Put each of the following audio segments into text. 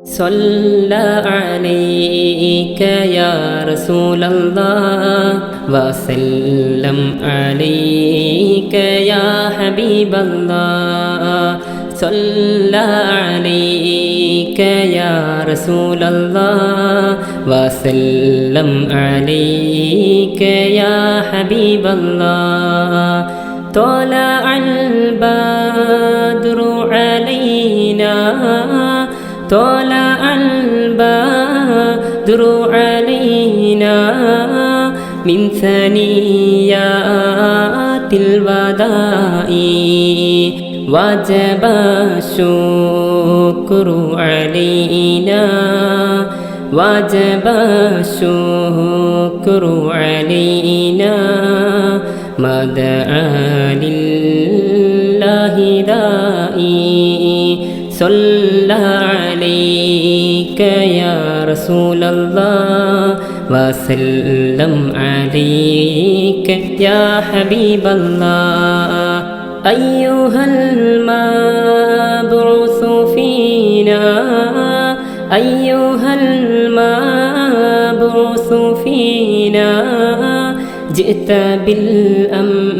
صلى عليك يا رسول الله وسلم عليك يا حبيب الله صلى عليك يا رسول الله وسلم عليك يا حبيب الله طلع البدر علينا طلع البدر علينا من ثنيات الوداع وجب الشكر علينا وجب الشكر علينا ما دعا لله داعي صلى عليك يا رسول الله وسلم عليك يا حبيب الله أيها المبعوث فينا أيها المبعوث فينا جئت بالأمر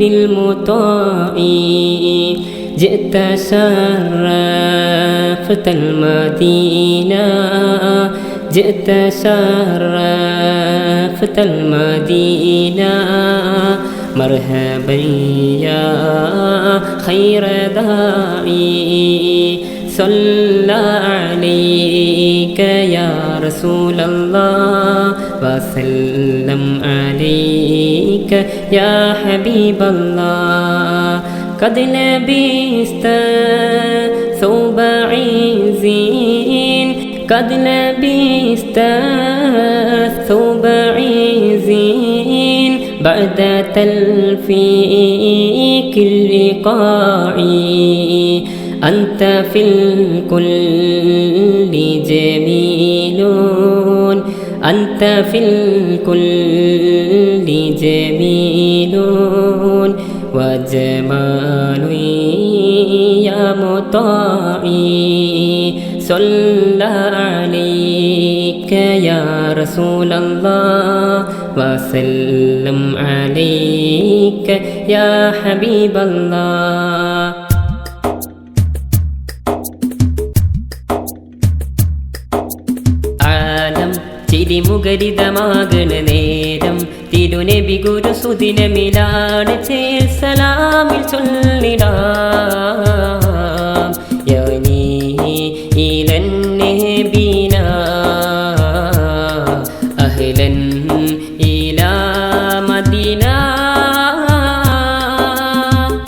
المطاع جئت شرفت المدينة جئت شرفت المدينة مرحبا يا خير داعي صلى عليك يا رسول الله وسلم عليك يا حبيب الله قد لبست ثوب عز قد لبست ثوب عز بعد تلفيك اللقاء أنت في الكل جميل أنت في الكل جميل وجمال يا مطاعي صلى عليك يا رسول الله وسلم عليك يا حبيب الله ആലം ചിരിമുഖരിതമാകണ നേരം തിരുനബി ഗുരു സുദിനമിലാണ് ചേൽ സലാമിൽ ചൊല്ലിടാം യനീ ഇലൻ നബീന അഹ്ലൻ ഇലാ മദീന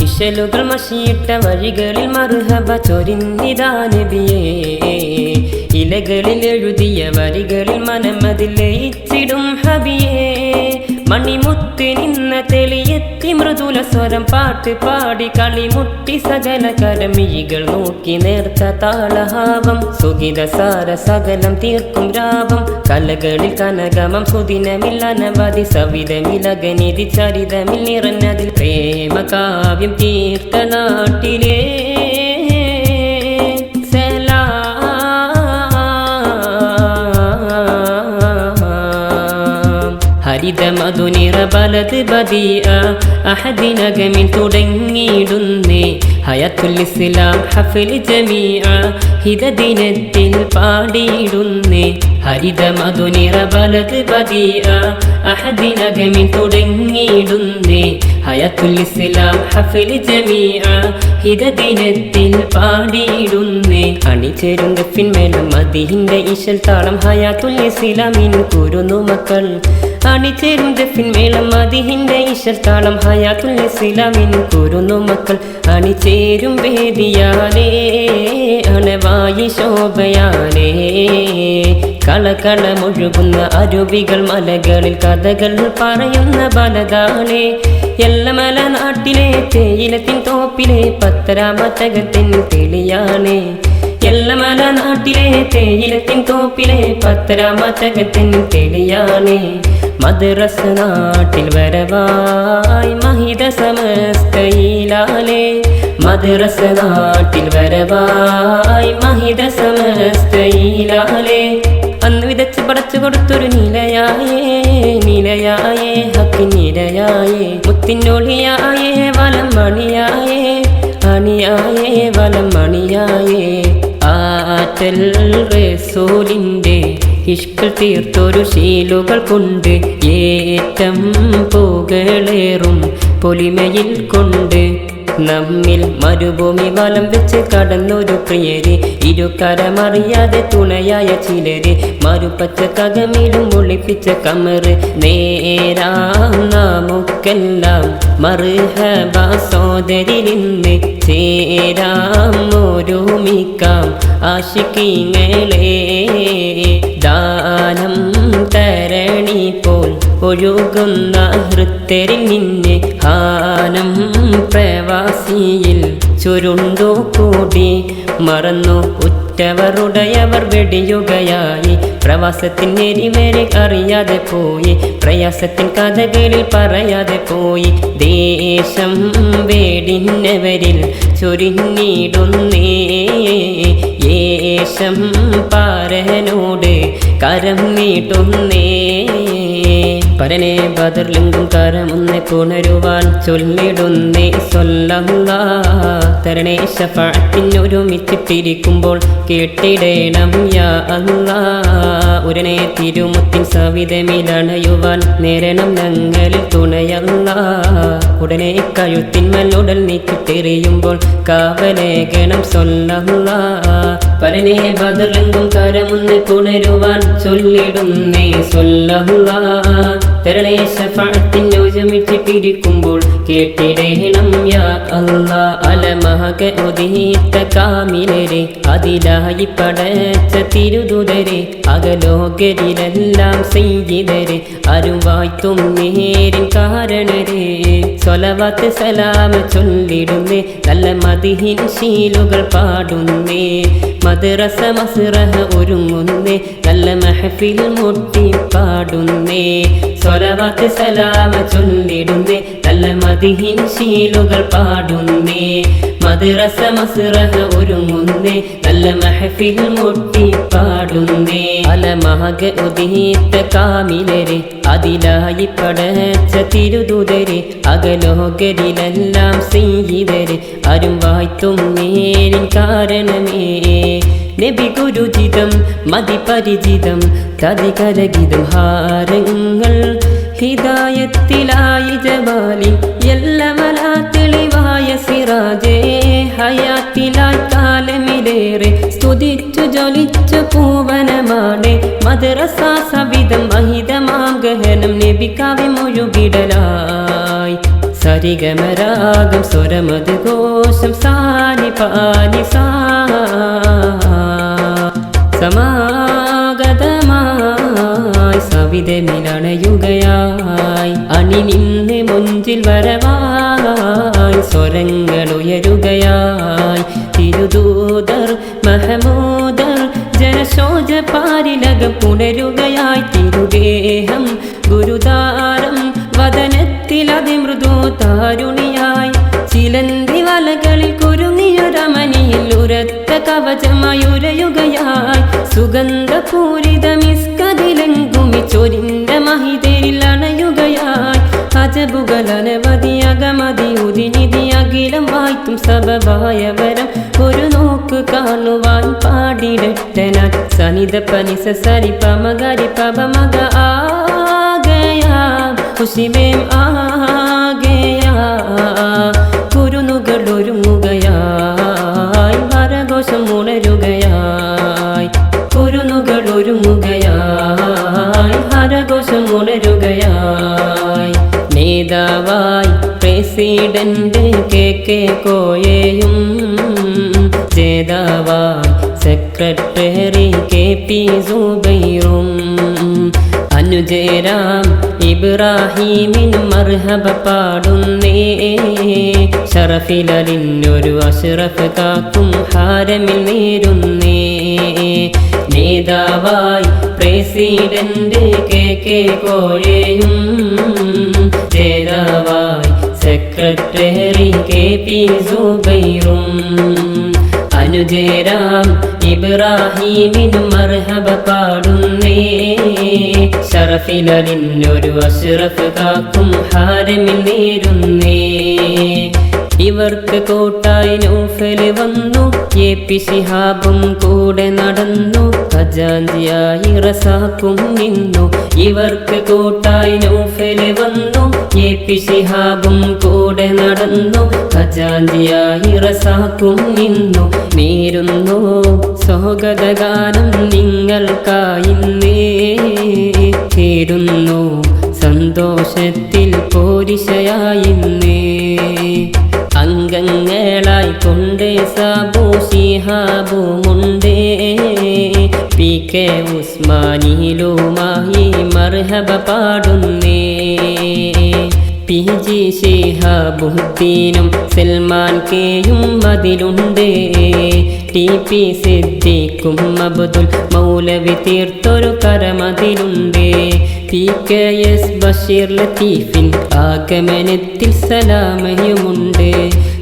ഇശലുകൾ മഷിയിട്ട വഴികളിൽ മർഹബ ചൊരിന്നിതാ നബിയേ ഇലകളിൽ എഴുതിയ വരികളിൽ മനമതിൽ ലയിച്ചിടും ഹബിയേ മണിമുത്ത് നിന്ന തെളിയെത്തി മൃദുല സ്വരം പാട്ട് പാടി കളിമുട്ടി സകല കരമിഴികൾ നോക്കി നേർത്ത താളഹാവം സുഗിത സാര സകലം തീർക്കും രാവം കലകളിൽ കനകമം സുദിനമിൽ അനവധി സവിധമിലഗനിധി ചരിതമിൽ നിറഞ്ഞതിൽ പ്രേമ കാവ്യം തീർത്ത നാട്ടിലേ ഹരിതമധുനിറ ബലത് ബദിയ അഹദിനകമിൽ തുടങ്ങിയിടുന്നേ ഹയത്തുൽ ഇസ്ലാം ഹഫ്ല് ജമീഅ ഹിദദിനത്തിൽ പാടിയിടുന്നേ ഹരിതമധുനിറ ബലത് ബദിയ അഹദിനകമിൽ തുടങ്ങിയിടുന്നേ ഹയത്തുൽ ഇസ്ലാം ഹഫ്ല് ജമീഅ ഹിദദിനത്തിൽ പാടിയിടുന്നേ അണിചേരും ദഫിൻമേലും മദീഹിന്റെ ഇശൽ താളം ഹയാത്തുൽ ഇസ്ലാമിൻ കുരുന്നു മക്കൾ അണിചേരും ദഫിൻമേളം മദീഹിന്റെ ഇശൽ താളം ഹയാത്തുൽ ഇസ്ലാമിൻ കുരുന്നു മക്കൾ അണിചേരും വേദിയാലേ അണവായി ശോഭയാലേ കളകളമൊഴുകുന്ന അരുവികൾ മലകളിൽ കഥകൾ പറയുന്ന ബലതാളേ എല്ലമല നാട്ടിലെ തേയിലത്തിൻ തോപ്പിലെ പത്തരാമത്തകത്തിൻ തെളിയാണേ എല്ലമല നാട്ടിലെ തേയിലത്തിൻ തോപ്പിലെ പത്തരാമത്തകത്തിൻ തെളിയാണേ മദ്രസ നാട്ടിൽ വരവായി മഹിത സമസ്തയിലാലേ മദ്രസ നാട്ടിൽ വരവായി മഹിത സമസ്തയിലാലേ അന്ന് വിതച്ച് പടച്ചു കൊടുത്തൊരു നിലയായേ ഹക്കിനിരയായേ മുത്തിനൊളിയായേ വലം മണിയായേ അണിയായേ വലം മണിയായേ ആറ്റൽ റസൂലിന്റെ ഇഷ്കിൽ തീർത്തൊരു ശീലുകൾ കൊണ്ട് ഏറ്റം പുകളേറും പൊലിമയിൽ കൊണ്ട് നമ്മിൽ മരുഭൂമി വലം വെച്ച് കടന്നൊരു പ്രിയര് ഇരുകരമറിയാതെ തുണയായ ചിലര് മറുപച്ച കകമിലും ഒളിപ്പിച്ച കമറ് നേരാം നമുക്കെല്ലാം മർഹബ സോദരിലിന്ന് ചേരാം ഒരുമിക്കാം ആശിക്കീങ്ങളെ ദാനം തരണി പോൽ ഒഴുകുന്ന ഹൃത്തരിൽ നിന്ന് ഹാനം പ്രവാസിയിൽ ചുരുണ്ടു കൂടി മറന്നു ഉറ്റവരുടയവർ വെടിയുകയായി പ്രവാസത്തിനെരിമേരെ അറിയാതെ പോയി പ്രയാസത്തിൻ കഥകളിൽ പറയാതെ പോയി ദേശം വേടിന്നവരിൽ ചൊരിഞ്ഞിടുന്നേ യേശം പാരനോട് കരം നീട്ടുന്നേ പരനെ ബദർലിംഗും കരമൊന്നെ പുണരുവാൻ ചൊല്ലിടുന്നേ സ്വല്ലല്ലാഹ് തരണേ ശഫാഅത്തിനൊരുമിച്ചിട്ടിരിക്കുമ്പോൾ കേട്ടിടേണം യാ അല്ലാഹ് ഉടനെ തിരുമുത്തിൻ സവിധമിലണയുവാൻ നേരണം ഞങ്ങളിൽ തുണയല്ലാഹ് ഉടനെ കഴുത്തിന്മലുടൽ നീക്കിട്ടെറിയുമ്പോൾ കാവലേകണം സ്വല്ലല്ലാഹ് പരനെ ബദർലിംഗും കരമൊന്നെ പുണരുവാൻ ചൊല്ലിടുന്നേ സ്വല്ലല്ലാഹ് തരണേ ശഫാഅത്തിനൊരുമിച്ചിട്ടിരിക്കുമ്പോൾ കേട്ടിടേണം യാ അല്ലാഹ് അലമഹക ഉദീത്ത കാമിലരെ അതിലായി പടച്ച തിരുദൂതരെ അകലോകരിലെല്ലാം സയ്യിദരെ അരുവായ്ത്തും നേരിൻ കാരണരെ സ്വലവാത്ത് സലാം ചൊല്ലിടുന്നേ നല്ല മദിഹിൻ ശീലുകൾ പാടുന്നേ മദ്രസ മസ്റഹ ഒരുങ്ങുന്നേ നല്ല മഹഫിൽ മുട്ടി പാടുന്നേ സ്വലവാത്ത് സലാം ചൊല്ലിടുന്നേ നല്ല മദിഹിൻ ശീലുകൾ പാടുന്നേ മദ്രസ മസ്റഹ ഒരുങ്ങുന്നേ നല്ല മഹഫിൽ മുട്ടി പാടുന്നേ അലമഹക ഉദീത്ത കാമിലരെ അതിലായി പടച്ച തിരുദൂതരെ അകലോകരിലെല്ലാം സയ്യിദരെ അരും വായ്ത്തും നേരിൻ കാരണമേ നബി ഗുരുജിതം മതിപരിചിതം തതികരഗിതം ഹാരങ്ങൾ ഹിദായത്തിലായി ജവാലി എല്ലമല തെളിവായ സിറാജേ ഹയാത്തിലായി കാലമിലേറെ സ്തുതിച്ചു ജ്വലിച്ച പൂവനമാണ് മദ്രസ സവിധം മഹിതമാം ഗഹനം നബി കവി മുഴുകിടലായി സരിഗമരാഗം സ്വരമത് ഘോഷം സാനി പാനി സാ സമാഗതമായി സവിധമിലണയുകയായി അണി നിന്ന് മുഞ്ചിൽ വരവായി സ്വരങ്ങൾ ഉയരുകയായി തിരുദൂതർ മഹമൂദർ ജനശോജ പാരിലകം പുണരുകയായി തിരുദേഹം ഗുരുദാരം വദനത്തിലതി മൃദു താരുണിയായി ചിലന്തി വലകളിൽ കുരുങ്ങിയൊരമനിയിൽ ഉരത്ത കവചമയുരയുകയായി സുഗന്ധപൂരിത മിസ്കതിലെങ്കുമി ചൊരിന്ത മഹിതരിൽ അണയുകയായി അജബുകളനവധി അകമതി ഉദിനിധി അഖിലം വായ്ത്തും സബവായവരം ഒരു നോക്ക് കാണുവാൻ പാടിടട്ടന സനിത പനിസ സരി പമഗരി പവമഗ ആഗയാ ഖുശിമേം ആഗയാ കുരുന്നുകളൊരുങ്ങുകയായി ഹരഘോഷം ഉണരുകയായി കുരുന്നുകളൊരുങ്ങുകയായി ഹരഘോഷം ഉണരുകയായി നേതാവായി പ്രസിഡന്റ് KK കോയയും ജേതാവായി സെക്രട്ടറി KP സുബൈറും അനുജേരാം ഇബ്രാഹിമിൻ മർഹബ പാടുന്നേ ഷറഫിലൊരു അഷ്റഫ് കാക്കും ഹാരമിൽ നേരുന്നേ നേതാവായി പ്രസിഡന്റ് KK കോയയും ജേതാവായി സെക്രട്ടറി സെക്രട്ടറി KP സുബൈറും അനുജേരാം ഇബ്രാഹീമിനും മർഹബ പാടുന്നേ. ഷറഫിലൊരു അഷ്റഫ് കാക്കും ഹാരമിൽ നേരുന്നേ. ഇവർക്ക് കൂട്ടായി നൗഫൽ വന്നു, KP ശിഹാബും കൂടെ നടന്നു, ഖജാൻജിയായി റസാഖും നിന്നു. ഇവർക്ക് കൂട്ടായി നൗഫൽ വന്നു, KP ശിഹാബും കൂടെ നടന്നു, ഖജാൻജിയായി റസാഖും നിന്നു. നേരുന്നു സ്വാഗതഗാനം നിങ്ങൾക്കായിന്നേ. ചേരുന്നു സന്തോഷത്തിൽ പോരിശയായിന്നേ. അംഗങ്ങളായി കൊണ്ട് സാബു ശിഹാബുമുണ്ടേ. PK ഉസ്മാനിലുമായി മർഹബ പാടുന്നേ. PG ശിഹാബുദ്ദീനും സൽമാൻ കെയും അതിലുണ്ട്. TP സിദ്ദീഖും അബ്ദുൽ മൗലവി തീർത്തൊരു കരമതിലുണ്ട്. PKS ബഷീർ ലത്തീഫിൻ ആഗമനത്തിൽ സലാമയുമുണ്ട്.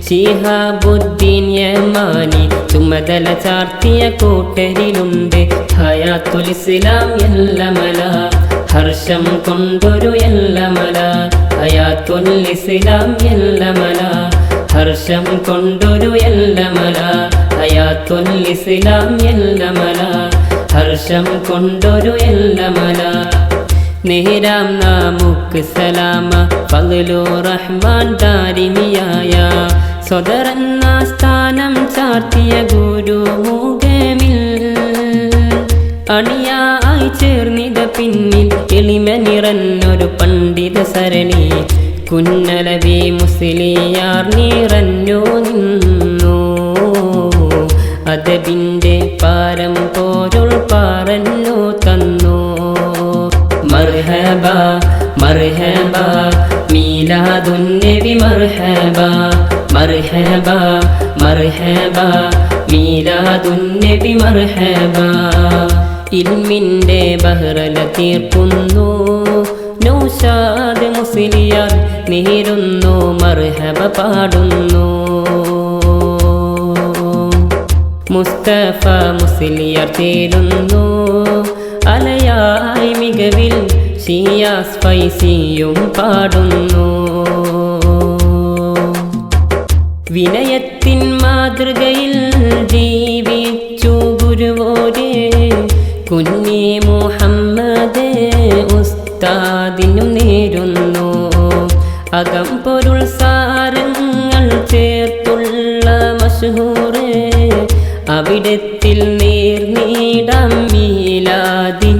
ശിഹാബുദ്ദീൻ യമാനി ചുമതല ചാർത്തിയ കൂട്ടരിലുണ്ട്. ഹയാത്തുൽ ഇസ്ലാം എല്ലമല ഹർഷം കൊണ്ടൊരു എല്ലമല. ഹയാത്തുൽ ഇസ്ലാം എല്ലമല ഹർഷം കൊണ്ടൊരു എല്ലമല. ഹയാത്തുൽ ഇസ്ലാം എല്ലമല ഹർഷം കൊണ്ടൊരു എല്ലമല. നേരാം നമുക്ക് സലാമ ഫളു റഹ്മാൻ ദാരിമിയായ സോദരന്ന സ്ഥാനം ചാർത്തിയ ഗുരുമുഖമിൽ അണിയായി ചേർന്നിത പിന്നിൽ എളിമ നിറഞ്ഞൊരു പണ്ഡിത സരണി. കുന്നലവി മുസ്ലിയാർ നിറഞ്ഞു നിന്നു. അദബിൻ്റെ പാരം പോരുൾ പറഞ്ഞു തന്നു. മർഹബ മർഹബ മീലാദുൻ നബി മർഹബ. മർഹബ മർഹബ മീലാദുൻ നബി മർഹബ. ഇൽമിൻ്റെ ബഹ്റല തീർക്കുന്നു നൗഷാദ് മുസ്ലിയാർ നേരുന്നു മർഹബ പാടുന്നു. മുസ്തഫ മുസ്ലിയാർ ചേരുന്നു അലയായി മികവിൽ. ഷിയാസ് ഫൈസിയും പാടുന്നു. വിനയത്തിൻ മാതൃകയിൽ ജീവിച്ചു ഗുരുവോരെ കുഞ്ഞി മുഹമ്മദ് ഉസ്താദിനു നേരുന്നു. അകംപൊരുൾ സാരങ്ങൾ ചേർത്തുള്ള മഷ്ഹൂറ് അവിടത്തിൽ നേർനീടാം മീലാദിന്നാജിഹരേ.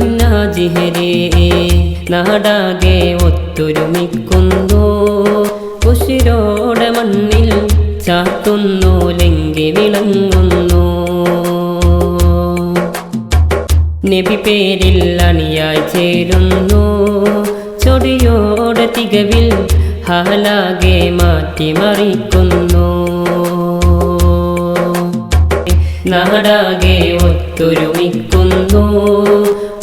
നാടാകെ ഒത്തൊരുമിക്കുന്നു ഉശിരോടെ മണ്ണിൽ ചാത്തുന്നു ലങ്കി വിളങ്ങുന്നു. നബി പേരിൽ അണിയായി ചേരുന്നു ചൊടിയോടെ തികവിൽ ഹാലാകെ മാറ്റിമറിക്കുന്നു. നാടാകെ ഒത്തൊരുമിക്കുന്നു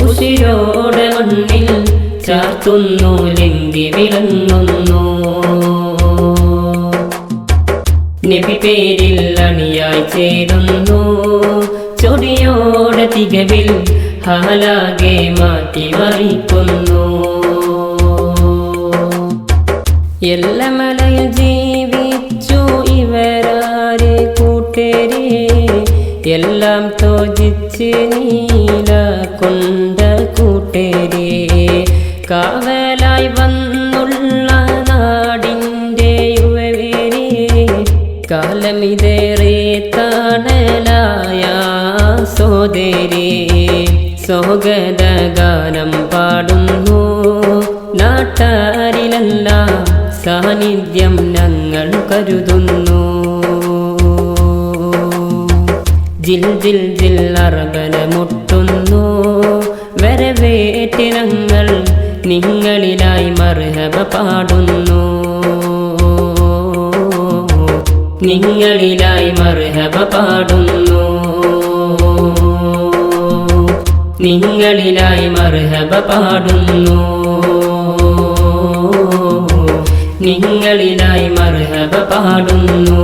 ഉശിരോടെ മണ്ണിൽ ചാർത്തുന്നു ലങ്കി വിളങ്ങുന്നു. നബി പേരിൽ അണിയായി ചേരുന്നു ചൊടിയോടെ തികവിൽ ഹാലാകെ മാറ്റിമറിക്കുന്നു. എല്ലമലയിൽ ജീവിച്ചു ഇവരാരെ കൂട്ടരെ. എല്ലാം തോജിച്ച് നീല കൊണ്ട കൂട്ടരെ. കാവലായി വന്നുള്ള നാടിൻ്റെ യുവവേരെ. കാലമിതേറെ തണലായ സോദരേ. സ്വാഗതഗാനം പാടുന്നു നാട്ടാരിലെല്ലാം സാന്നിധ്യം ഞങ്ങൾ കരുതുന്നു. ജിൽ ജിൽ ജിൽ അറബന മുട്ടുന്നു വരവേറ്റിനങ്ങൾ നിങ്ങളിലായി മർഹബ പാടുന്നു. നിങ്ങളിലായി മർഹബ പാടുന്നു. നിങ്ങളിലായി മർഹബ പാടുന്നു. നിങ്ങളിലായി മർഹബ പാടുന്നു.